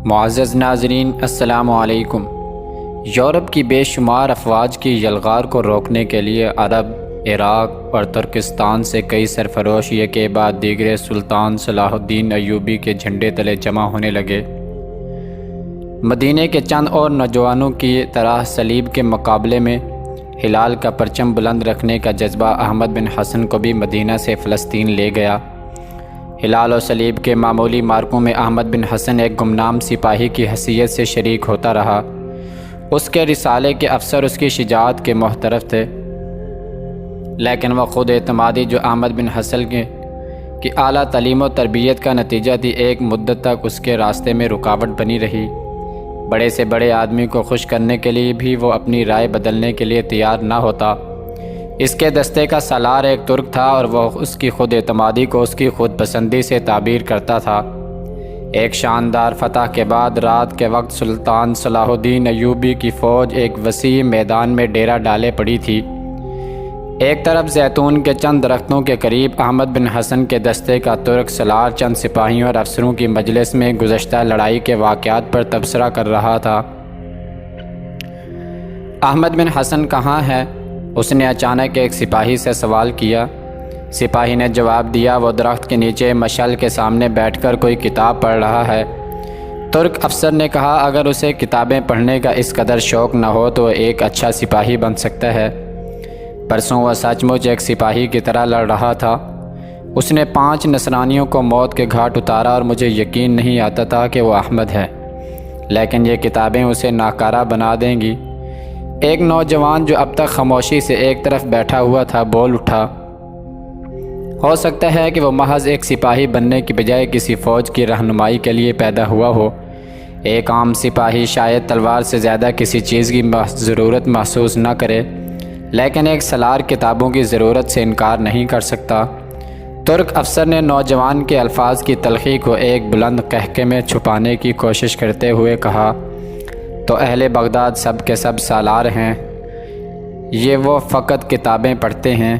معزز ناظرین السلام علیکم۔ یورپ کی بے شمار افواج کی یلغار کو روکنے کے لیے عرب، عراق اور ترکستان سے کئی سرفروش ایک کے بعد دیگر سلطان صلاح الدین ایوبی کے جھنڈے تلے جمع ہونے لگے۔ مدینہ کے چند اور نوجوانوں کی طرح صلیب کے مقابلے میں ہلال کا پرچم بلند رکھنے کا جذبہ احمد بن حسن کو بھی مدینہ سے فلسطین لے گیا۔ ہلال و صلیب کے معمولی مارکوں میں احمد بن حسن ایک گمنام سپاہی کی حیثیت سے شریک ہوتا رہا۔ اس کے رسالے کے افسر اس کی شجاعت کے محترف تھے، لیکن وہ خود اعتمادی جو احمد بن حسن کی اعلیٰ تعلیم و تربیت کا نتیجہ تھی، ایک مدت تک اس کے راستے میں رکاوٹ بنی رہی۔ بڑے سے بڑے آدمی کو خوش کرنے کے لیے بھی وہ اپنی رائے بدلنے کے لیے تیار نہ ہوتا۔ اس کے دستے کا سالار ایک ترک تھا اور وہ اس کی خود اعتمادی کو اس کی خود پسندی سے تعبیر کرتا تھا۔ ایک شاندار فتح کے بعد رات کے وقت سلطان صلاح الدین ایوبی کی فوج ایک وسیع میدان میں ڈیرہ ڈالے پڑی تھی۔ ایک طرف زیتون کے چند درختوں کے قریب احمد بن حسن کے دستے کا ترک سالار چند سپاہیوں اور افسروں کی مجلس میں گزشتہ لڑائی کے واقعات پر تبصرہ کر رہا تھا۔ احمد بن حسن کہاں ہے؟ اس نے اچانک ایک سپاہی سے سوال کیا۔ سپاہی نے جواب دیا، وہ درخت کے نیچے مشعل کے سامنے بیٹھ کر کوئی کتاب پڑھ رہا ہے۔ ترک افسر نے کہا، اگر اسے کتابیں پڑھنے کا اس قدر شوق نہ ہو تو وہ ایک اچھا سپاہی بن سکتا ہے۔ پرسوں وہ سچ مچ ایک سپاہی کی طرح لڑ رہا تھا۔ اس نے 5 نصرانیوں کو موت کے گھاٹ اتارا اور مجھے یقین نہیں آتا تھا کہ وہ احمد ہے، لیکن یہ کتابیں اسے ناکارہ بنا دیں گی۔ ایک نوجوان جو اب تک خاموشی سے ایک طرف بیٹھا ہوا تھا بول اٹھا، ہو سکتا ہے کہ وہ محض ایک سپاہی بننے کی بجائے کسی فوج کی رہنمائی کے لیے پیدا ہوا ہو۔ ایک عام سپاہی شاید تلوار سے زیادہ کسی چیز کی ضرورت محسوس نہ کرے، لیکن ایک سالار کتابوں کی ضرورت سے انکار نہیں کر سکتا۔ ترک افسر نے نوجوان کے الفاظ کی تلخی کو ایک بلند قہقہے میں چھپانے کی کوشش کرتے ہوئے کہا، تو اہل بغداد سب کے سب سالار ہیں، یہ وہ فقط کتابیں پڑھتے ہیں۔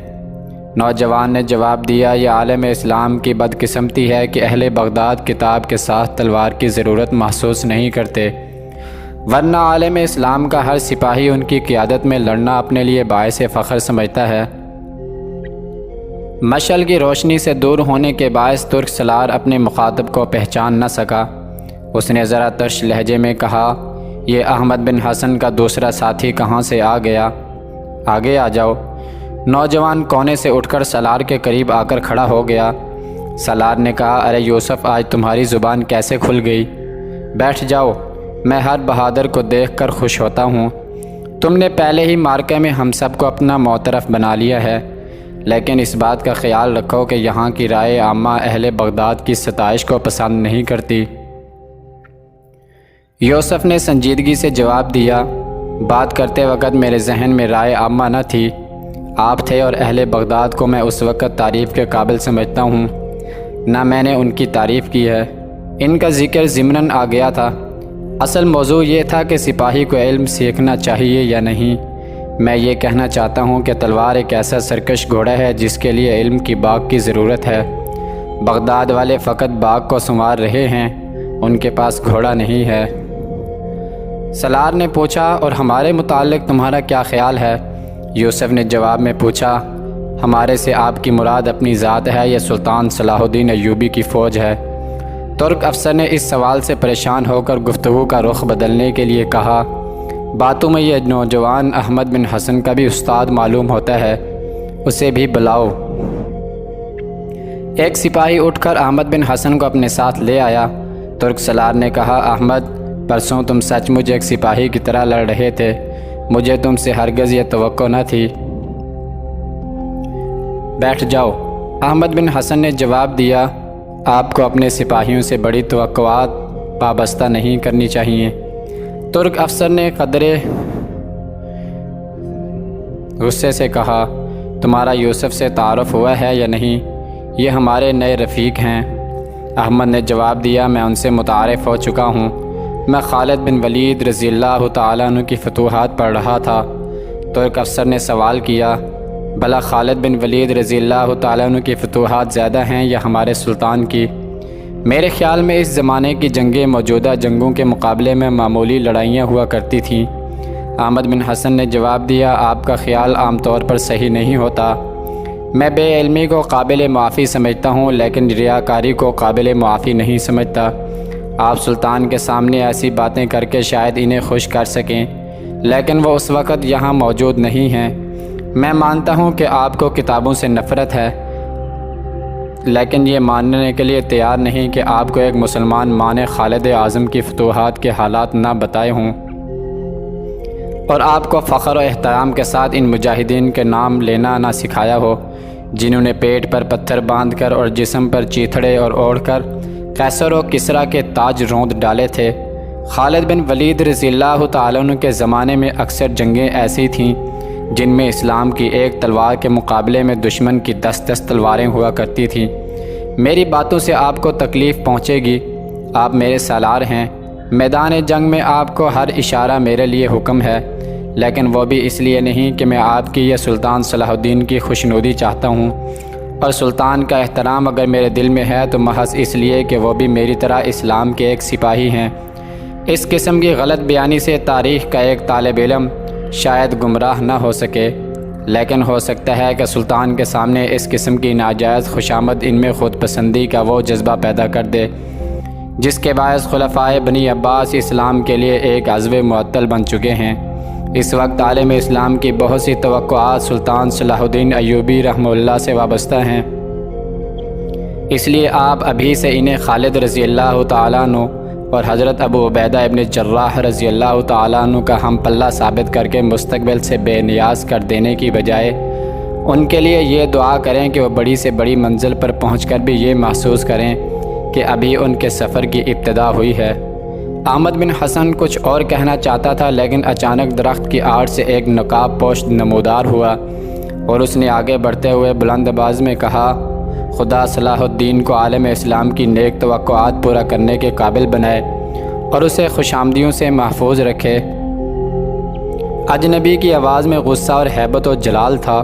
نوجوان نے جواب دیا، یہ عالم اسلام کی بدقسمتی ہے کہ اہل بغداد کتاب کے ساتھ تلوار کی ضرورت محسوس نہیں کرتے، ورنہ عالم اسلام کا ہر سپاہی ان کی قیادت میں لڑنا اپنے لیے باعث فخر سمجھتا ہے۔ مشعل کی روشنی سے دور ہونے کے باعث ترک سالار اپنے مخاطب کو پہچان نہ سکا۔ اس نے ذرا ترش لہجے میں کہا، یہ احمد بن حسن کا دوسرا ساتھی کہاں سے آ گیا؟ آگے آ جاؤ۔ نوجوان کونے سے اٹھ کر سالار کے قریب آ کر کھڑا ہو گیا۔ سالار نے کہا، ارے یوسف، آج تمہاری زبان کیسے کھل گئی؟ بیٹھ جاؤ، میں ہر بہادر کو دیکھ کر خوش ہوتا ہوں۔ تم نے پہلے ہی مارکے میں ہم سب کو اپنا معترف بنا لیا ہے، لیکن اس بات کا خیال رکھو کہ یہاں کی رائے عامہ اہل بغداد کی ستائش کو پسند نہیں کرتی۔ یوسف نے سنجیدگی سے جواب دیا، بات کرتے وقت میرے ذہن میں رائے عامہ نہ تھی، آپ تھے، اور اہل بغداد کو میں اس وقت تعریف کے قابل سمجھتا ہوں، نہ میں نے ان کی تعریف کی ہے۔ ان کا ذکر ضمناً آ گیا تھا۔ اصل موضوع یہ تھا کہ سپاہی کو علم سیکھنا چاہیے یا نہیں۔ میں یہ کہنا چاہتا ہوں کہ تلوار ایک ایسا سرکش گھوڑا ہے جس کے لیے علم کی باغ کی ضرورت ہے۔ بغداد والے فقط باغ کو سنوار رہے ہیں، ان کے پاس گھوڑا نہیں ہے۔ سالار نے پوچھا، اور ہمارے متعلق تمہارا کیا خیال ہے؟ یوسف نے جواب میں پوچھا، ہمارے سے آپ کی مراد اپنی ذات ہے یا سلطان صلاح الدین ایوبی کی فوج ہے؟ ترک افسر نے اس سوال سے پریشان ہو کر گفتگو کا رخ بدلنے کے لیے کہا، باتوں میں یہ نوجوان احمد بن حسن کا بھی استاد معلوم ہوتا ہے، اسے بھی بلاؤ۔ ایک سپاہی اٹھ کر احمد بن حسن کو اپنے ساتھ لے آیا۔ ترک سالار نے کہا، احمد، پرسوں تم سچ مجھ ایک سپاہی کی طرح لڑ رہے تھے، مجھے تم سے ہرگز یہ توقع نہ تھی۔ بیٹھ جاؤ۔ احمد بن حسن نے جواب دیا، آپ کو اپنے سپاہیوں سے بڑی توقعات وابستہ نہیں کرنی چاہیے۔ ترک افسر نے قدرے غصے سے کہا، تمہارا یوسف سے تعارف ہوا ہے یا نہیں؟ یہ ہمارے نئے رفیق ہیں۔ احمد نے جواب دیا، میں ان سے متعارف ہو چکا ہوں، میں خالد بن ولید رضی اللہ تعالیٰ عنہ کی فتوحات پڑھ رہا تھا۔ ترک افسر نے سوال کیا، بھلا خالد بن ولید رضی اللہ تعالیٰ عنہ کی فتوحات زیادہ ہیں یا ہمارے سلطان کی؟ میرے خیال میں اس زمانے کی جنگیں موجودہ جنگوں کے مقابلے میں معمولی لڑائیاں ہوا کرتی تھیں۔ احمد بن حسن نے جواب دیا، آپ کا خیال عام طور پر صحیح نہیں ہوتا۔ میں بے علمی کو قابل معافی سمجھتا ہوں، لیکن ریاکاری کو قابل معافی نہیں سمجھتا۔ آپ سلطان کے سامنے ایسی باتیں کر کے شاید انہیں خوش کر سکیں، لیکن وہ اس وقت یہاں موجود نہیں ہیں۔ میں مانتا ہوں کہ آپ کو کتابوں سے نفرت ہے، لیکن یہ ماننے کے لیے تیار نہیں کہ آپ کو ایک مسلمان ماں نے خالد اعظم کی فتوحات کے حالات نہ بتائے ہوں اور آپ کو فخر و احترام کے ساتھ ان مجاہدین کے نام لینا نہ سکھایا ہو، جنہوں نے پیٹ پر پتھر باندھ کر اور جسم پر چیتھڑے اور اوڑھ کر قیصر و کسریٰ کے تاج روند ڈالے تھے۔ خالد بن ولید رضی اللہ تعالیٰ عنہ کے زمانے میں اکثر جنگیں ایسی تھیں جن میں اسلام کی ایک تلوار کے مقابلے میں دشمن کی 10 تلواریں ہوا کرتی تھیں۔ میری باتوں سے آپ کو تکلیف پہنچے گی، آپ میرے سالار ہیں، میدان جنگ میں آپ کو ہر اشارہ میرے لیے حکم ہے، لیکن وہ بھی اس لیے نہیں کہ میں آپ کی یا سلطان صلاح الدین کی خوشنودی چاہتا ہوں، اور سلطان کا احترام اگر میرے دل میں ہے تو محض اس لیے کہ وہ بھی میری طرح اسلام کے ایک سپاہی ہیں۔ اس قسم کی غلط بیانی سے تاریخ کا ایک طالب علم شاید گمراہ نہ ہو سکے، لیکن ہو سکتا ہے کہ سلطان کے سامنے اس قسم کی ناجائز خوشامد ان میں خود پسندی کا وہ جذبہ پیدا کر دے جس کے باعث خلفائے بنی عباس اسلام کے لیے ایک عضو معطل بن چکے ہیں۔ اس وقت عالم اسلام کی بہت سی توقعات سلطان صلاح الدین ایوبی رحمہ اللہ سے وابستہ ہیں، اس لیے آپ ابھی سے انہیں خالد رضی اللہ تعالیٰ عنہ اور حضرت ابو عبیدہ ابن جراح رضی اللہ تعالیٰ عنہ کا ہم پلہ ثابت کر کے مستقبل سے بے نیاز کر دینے کی بجائے ان کے لیے یہ دعا کریں کہ وہ بڑی سے بڑی منزل پر پہنچ کر بھی یہ محسوس کریں کہ ابھی ان کے سفر کی ابتدا ہوئی ہے۔ احمد بن حسن کچھ اور کہنا چاہتا تھا، لیکن اچانک درخت کی آڑ سے ایک نقاب پوش نمودار ہوا اور اس نے آگے بڑھتے ہوئے بلند آواز میں کہا، خدا صلاح الدین کو عالم اسلام کی نیک توقعات پورا کرنے کے قابل بنائے اور اسے خوشامدیوں سے محفوظ رکھے۔ اجنبی کی آواز میں غصہ اور ہیبت و جلال تھا۔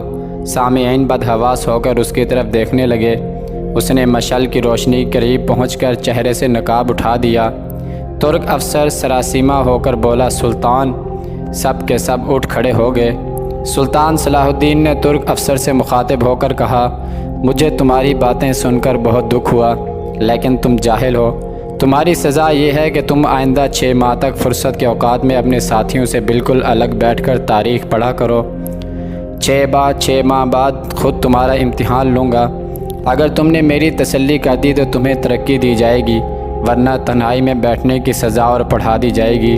سامعین بدحواس ہو کر اس کی طرف دیکھنے لگے۔ اس نے مشعل کی روشنی قریب پہنچ کر چہرے سے نقاب اٹھا دیا۔ ترک افسر سراسیمہ ہو کر بولا، سلطان! سب کے سب اٹھ کھڑے ہو گئے۔ سلطان صلاح الدین نے ترک افسر سے مخاطب ہو کر کہا، مجھے تمہاری باتیں سن کر بہت دکھ ہوا، لیکن تم جاہل ہو۔ تمہاری سزا یہ ہے کہ تم آئندہ 6 ماہ تک فرصت کے اوقات میں اپنے ساتھیوں سے بالکل الگ بیٹھ کر تاریخ پڑھا کرو۔ 6 ماہ بعد خود تمہارا امتحان لوں گا۔ اگر تم نے میری تسلی کر دی تو تمہیں ترقی دی جائے گی، ورنہ تنہائی میں بیٹھنے کی سزا اور پڑھا دی جائے گی۔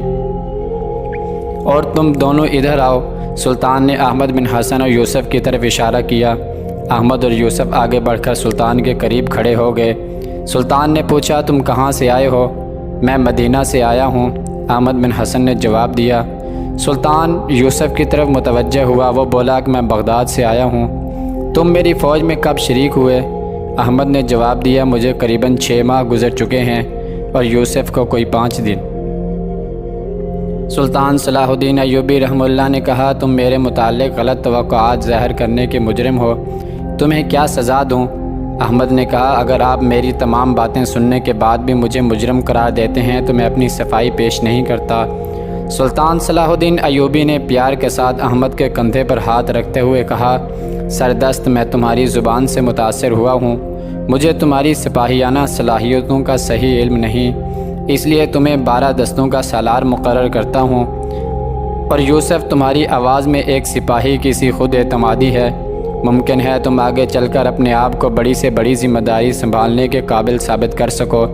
اور تم دونوں ادھر آؤ۔ سلطان نے احمد بن حسن اور یوسف کی طرف اشارہ کیا۔ احمد اور یوسف آگے بڑھ کر سلطان کے قریب کھڑے ہو گئے۔ سلطان نے پوچھا، تم کہاں سے آئے ہو؟ میں مدینہ سے آیا ہوں، احمد بن حسن نے جواب دیا۔ سلطان یوسف کی طرف متوجہ ہوا، وہ بولا کہ میں بغداد سے آیا ہوں۔ تم میری فوج میں کب شریک ہوئے؟ احمد نے جواب دیا، مجھے قریباً 6 ماہ گزر چکے ہیں، اور یوسف کو کوئی 5 دن۔ سلطان صلاح الدین ایوبی رحمہ اللہ نے کہا، تم میرے متعلق غلط توقعات ظاہر کرنے کے مجرم ہو، تمہیں کیا سزا دوں؟ احمد نے کہا، اگر آپ میری تمام باتیں سننے کے بعد بھی مجھے مجرم قرار دیتے ہیں تو میں اپنی صفائی پیش نہیں کرتا۔ سلطان صلاح الدین ایوبی نے پیار کے ساتھ احمد کے کندھے پر ہاتھ رکھتے ہوئے کہا، سردست، میں تمہاری زبان سے متاثر ہوا ہوں، مجھے تمہاری سپاہیانہ صلاحیتوں کا صحیح علم نہیں، اس لیے تمہیں 12 دستوں کا سالار مقرر کرتا ہوں، اور یوسف تمہاری آواز میں ایک سپاہی کی سی خود اعتمادی ہے۔ ممکن ہے تم آگے چل کر اپنے آپ کو بڑی سے بڑی ذمہ داری سنبھالنے کے قابل ثابت کر سکو،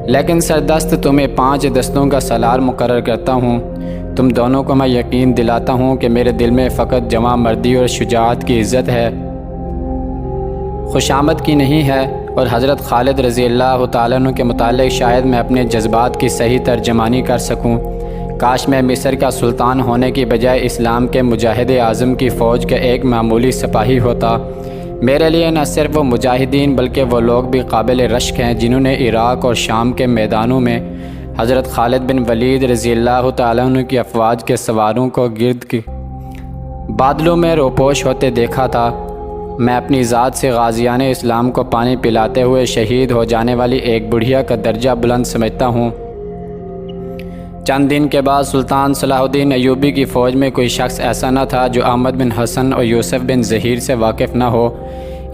لیکن سردست تمہیں 5 دستوں کا سالار مقرر کرتا ہوں۔ تم دونوں کو میں یقین دلاتا ہوں کہ میرے دل میں فقط جواں مردی اور شجاعت کی عزت ہے، خوشامد کی نہیں ہے، اور حضرت خالد رضی اللہ تعالیٰ عنہ کے متعلق شاید میں اپنے جذبات کی صحیح ترجمانی کر سکوں۔ کاش میں مصر کا سلطان ہونے کی بجائے اسلام کے مجاہد اعظم کی فوج کا ایک معمولی سپاہی ہوتا۔ میرے لیے نہ صرف وہ مجاہدین بلکہ وہ لوگ بھی قابل رشک ہیں جنہوں نے عراق اور شام کے میدانوں میں حضرت خالد بن ولید رضی اللہ تعالیٰ عنہ کی افواج کے سواروں کو گرد کی بادلوں میں روپوش ہوتے دیکھا تھا۔ میں اپنی ذات سے غازیان اسلام کو پانی پلاتے ہوئے شہید ہو جانے والی ایک بڑھیا کا درجہ بلند سمجھتا ہوں۔ چند دن کے بعد سلطان صلاح الدین ایوبی کی فوج میں کوئی شخص ایسا نہ تھا جو احمد بن حسن اور یوسف بن ظہیر سے واقف نہ ہو۔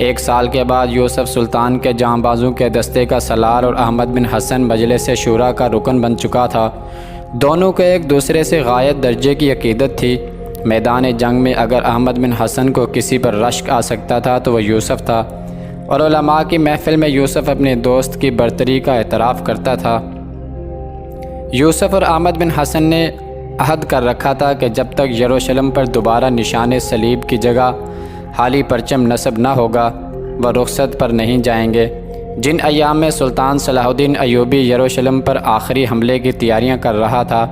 1 سال کے بعد یوسف سلطان کے جاں بازوں کے دستے کا سالار اور احمد بن حسن مجلس شورا کا رکن بن چکا تھا۔ دونوں کو ایک دوسرے سے غایت درجے کی عقیدت تھی۔ میدان جنگ میں اگر احمد بن حسن کو کسی پر رشک آ سکتا تھا تو وہ یوسف تھا، اور علماء کی محفل میں یوسف اپنے دوست کی برتری کا اعتراف کرتا تھا۔ یوسف اور احمد بن حسن نے عہد کر رکھا تھا کہ جب تک یروشلم پر دوبارہ نشان صلیب کی جگہ حالی پرچم نصب نہ ہوگا وہ رخصت پر نہیں جائیں گے۔ جن ایام میں سلطان صلاح الدین ایوبی یروشلم پر آخری حملے کی تیاریاں کر رہا تھا،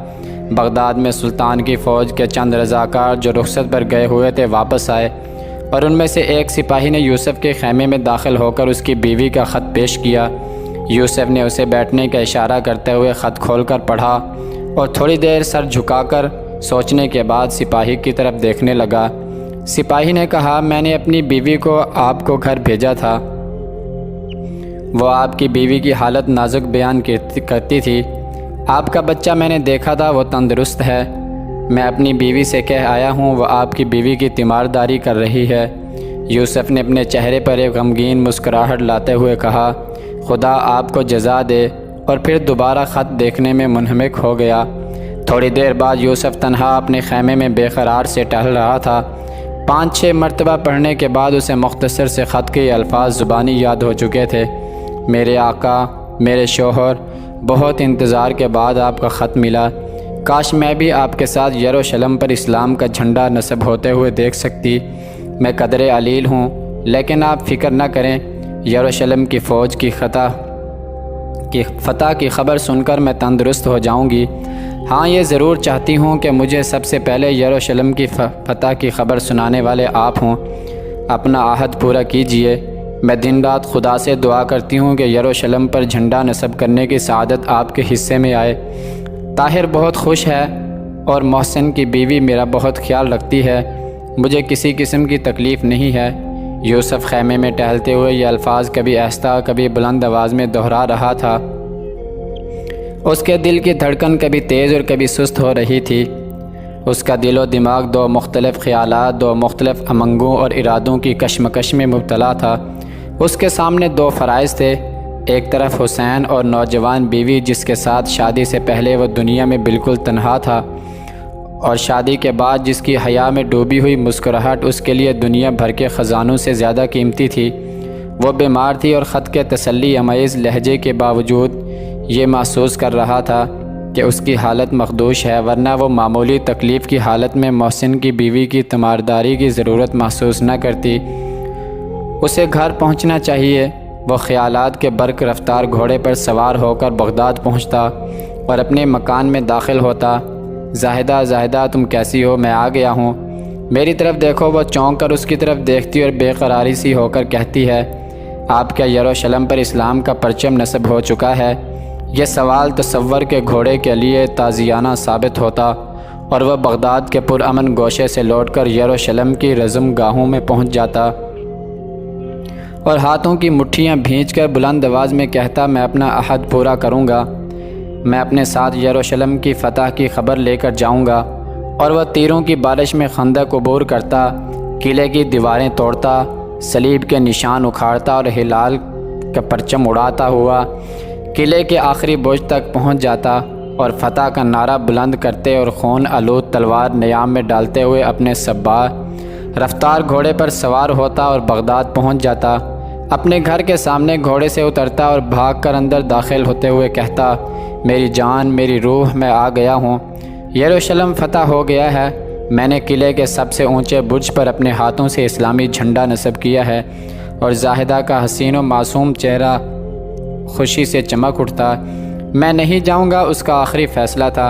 بغداد میں سلطان کی فوج کے چند رضاکار جو رخصت پر گئے ہوئے تھے واپس آئے، اور ان میں سے ایک سپاہی نے یوسف کے خیمے میں داخل ہو کر اس کی بیوی کا خط پیش کیا۔ یوسف نے اسے بیٹھنے کا اشارہ کرتے ہوئے خط کھول کر پڑھا اور تھوڑی دیر سر جھکا کر سوچنے کے بعد سپاہی کی طرف دیکھنے لگا۔ سپاہی نے کہا، میں نے اپنی بیوی کو آپ کو گھر بھیجا تھا۔ وہ آپ کی بیوی کی حالت نازک بیان کرتی تھی۔ آپ کا بچہ میں نے دیکھا تھا، وہ تندرست ہے۔ میں اپنی بیوی سے کہہ آیا ہوں، وہ آپ کی بیوی کی تیمارداری کر رہی ہے۔ یوسف نے اپنے چہرے پر ایک غمگین مسکراہٹ لاتے ہوئے کہا، خدا آپ کو جزا دے، اور پھر دوبارہ خط دیکھنے میں منہمک ہو گیا۔ تھوڑی دیر بعد یوسف تنہا اپنے خیمے میں بے قرار سے ٹہل رہا تھا۔ 5-6 مرتبہ پڑھنے کے بعد اسے مختصر سے خط کے الفاظ زبانی یاد ہو چکے تھے۔ میرے آقا، میرے شوہر، بہت انتظار کے بعد آپ کا خط ملا۔ کاش میں بھی آپ کے ساتھ یروشلم پر اسلام کا جھنڈا نصب ہوتے ہوئے دیکھ سکتی۔ میں قدرے علیل ہوں، لیکن آپ فکر نہ کریں، یروشلم کی فوج کی فتح کی خبر سن کر میں تندرست ہو جاؤں گی۔ ہاں، یہ ضرور چاہتی ہوں کہ مجھے سب سے پہلے یروشلم کی فتح کی خبر سنانے والے آپ ہوں۔ اپنا عہد پورا کیجئے۔ میں دن رات خدا سے دعا کرتی ہوں کہ یروشلم پر جھنڈا نصب کرنے کی سعادت آپ کے حصے میں آئے۔ طاہر بہت خوش ہے، اور محسن کی بیوی میرا بہت خیال رکھتی ہے۔ مجھے کسی قسم کی تکلیف نہیں ہے۔ یوسف خیمے میں ٹہلتے ہوئے یہ الفاظ کبھی آہستہ کبھی بلند آواز میں دہرا رہا تھا۔ اس کے دل کی دھڑکن کبھی تیز اور کبھی سست ہو رہی تھی۔ اس کا دل و دماغ 2 مختلف خیالات، 2 مختلف امنگوں اور ارادوں کی کشمکش میں مبتلا تھا۔ اس کے سامنے 2 فرائض تھے، ایک طرف حسین اور نوجوان بیوی جس کے ساتھ شادی سے پہلے وہ دنیا میں بالکل تنہا تھا، اور شادی کے بعد جس کی حیا میں ڈوبی ہوئی مسکراہٹ اس کے لیے دنیا بھر کے خزانوں سے زیادہ قیمتی تھی۔ وہ بیمار تھی اور خط کے تسلی امیز لہجے کے باوجود یہ محسوس کر رہا تھا کہ اس کی حالت مخدوش ہے، ورنہ وہ معمولی تکلیف کی حالت میں محسن کی بیوی کی تیمارداری کی ضرورت محسوس نہ کرتی۔ اسے گھر پہنچنا چاہیے۔ وہ خیالات کے برق رفتار گھوڑے پر سوار ہو کر بغداد پہنچتا اور اپنے مکان میں داخل ہوتا۔ زاہدہ، زاہدہ، تم کیسی ہو؟ میں آ گیا ہوں، میری طرف دیکھو۔ وہ چونک کر اس کی طرف دیکھتی اور بے قراری سی ہو کر کہتی ہے، آپ کیا یروشلم پر اسلام کا پرچم نصب ہو چکا ہے؟ یہ سوال تصور کے گھوڑے کے لیے تازیانہ ثابت ہوتا، اور وہ بغداد کے پرامن گوشے سے لوٹ کر یروشلم کی رزم گاہوں میں پہنچ جاتا اور ہاتھوں کی مٹھیاں بھینچ کر بلند آواز میں کہتا، میں اپنا عہد پورا کروں گا، میں اپنے ساتھ یروشلم کی فتح کی خبر لے کر جاؤں گا۔ اور وہ تیروں کی بارش میں خندق عبور کرتا، قلعے کی دیواریں توڑتا، صلیب کے نشان اکھاڑتا اور ہلال کا پرچم اڑاتا ہوا قلعے کے آخری برج تک پہنچ جاتا، اور فتح کا نعرہ بلند کرتے اور خون آلود تلوار نیام میں ڈالتے ہوئے اپنے سبا رفتار گھوڑے پر سوار ہوتا اور بغداد پہنچ جاتا۔ اپنے گھر کے سامنے گھوڑے سے اترتا اور بھاگ کر اندر داخل ہوتے ہوئے کہتا، میری جان، میری روح، میں آ گیا ہوں، یروشلم فتح ہو گیا ہے۔ میں نے قلعے کے سب سے اونچے برج پر اپنے ہاتھوں سے اسلامی جھنڈا نصب کیا ہے، اور زاہدہ کا حسین و معصوم چہرہ خوشی سے چمک اٹھتا۔ میں نہیں جاؤں گا، اس کا آخری فیصلہ تھا۔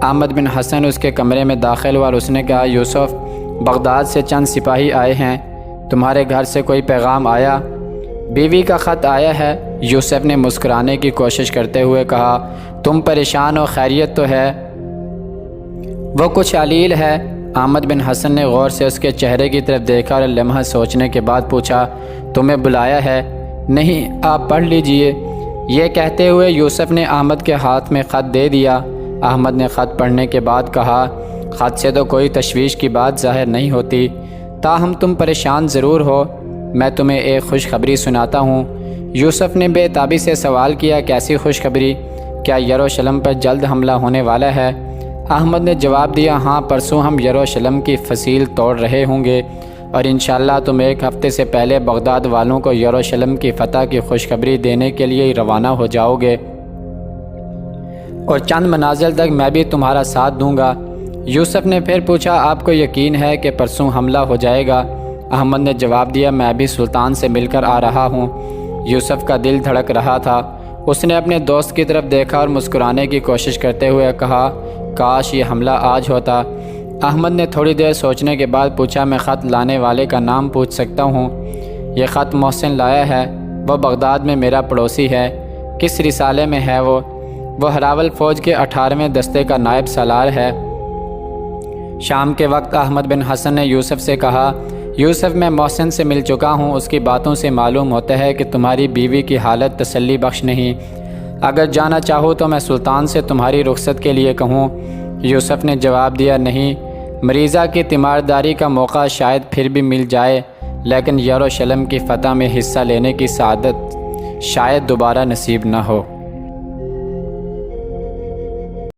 احمد بن حسن اس کے کمرے میں داخل ہوا اور اس نے کہا، یوسف، بغداد سے چند سپاہی آئے ہیں، تمہارے گھر سے کوئی پیغام آیا؟ بیوی کا خط آیا ہے، یوسف نے مسکرانے کی کوشش کرتے ہوئے کہا۔ تم پریشان ہو، خیریت تو ہے؟ وہ کچھ علیل ہے، احمد بن حسن نے غور سے اس کے چہرے کی طرف دیکھا اور لمحہ سوچنے کے بعد پوچھا، تمہیں بلایا ہے؟ نہیں، آپ پڑھ لیجئے۔ یہ کہتے ہوئے یوسف نے احمد کے ہاتھ میں خط دے دیا۔ احمد نے خط پڑھنے کے بعد کہا، خط سے تو کوئی تشویش کی بات ظاہر نہیں ہوتی، تاہم تم پریشان ضرور ہو۔ میں تمہیں ایک خوشخبری سناتا ہوں۔ یوسف نے بے تابی سے سوال کیا، کیسی خوشخبری؟ کیا یروشلم پر جلد حملہ ہونے والا ہے؟ احمد نے جواب دیا، ہاں، پرسوں ہم یروشلم کی فصیل توڑ رہے ہوں گے اور انشاءاللہ تم ایک ہفتے سے پہلے بغداد والوں کو یروشلم کی فتح کی خوشخبری دینے کے لیے روانہ ہو جاؤ گے، اور چند منازل تک میں بھی تمہارا ساتھ دوں گا۔ یوسف نے پھر پوچھا، آپ کو یقین ہے کہ پرسوں حملہ ہو جائے گا؟ احمد نے جواب دیا، میں بھی سلطان سے مل کر آ رہا ہوں۔ یوسف کا دل دھڑک رہا تھا۔ اس نے اپنے دوست کی طرف دیکھا اور مسکرانے کی کوشش کرتے ہوئے کہا، کاش یہ حملہ آج ہوتا۔ احمد نے تھوڑی دیر سوچنے کے بعد پوچھا، میں خط لانے والے کا نام پوچھ سکتا ہوں؟ یہ خط محسن لایا ہے، وہ بغداد میں میرا پڑوسی ہے۔ کس رسالے میں ہے وہ ہراول فوج کے 18ویں دستے کا نائب سالار ہے۔ شام کے وقت احمد بن حسن نے یوسف سے کہا، یوسف، میں محسن سے مل چکا ہوں، اس کی باتوں سے معلوم ہوتا ہے کہ تمہاری بیوی کی حالت تسلی بخش نہیں۔ اگر جانا چاہو تو میں سلطان سے تمہاری رخصت کے لیے کہوں۔ یوسف نے جواب دیا، نہیں، مریضہ کی تیمارداری کا موقع شاید پھر بھی مل جائے، لیکن یروشلم کی فتح میں حصہ لینے کی سعادت شاید دوبارہ نصیب نہ ہو۔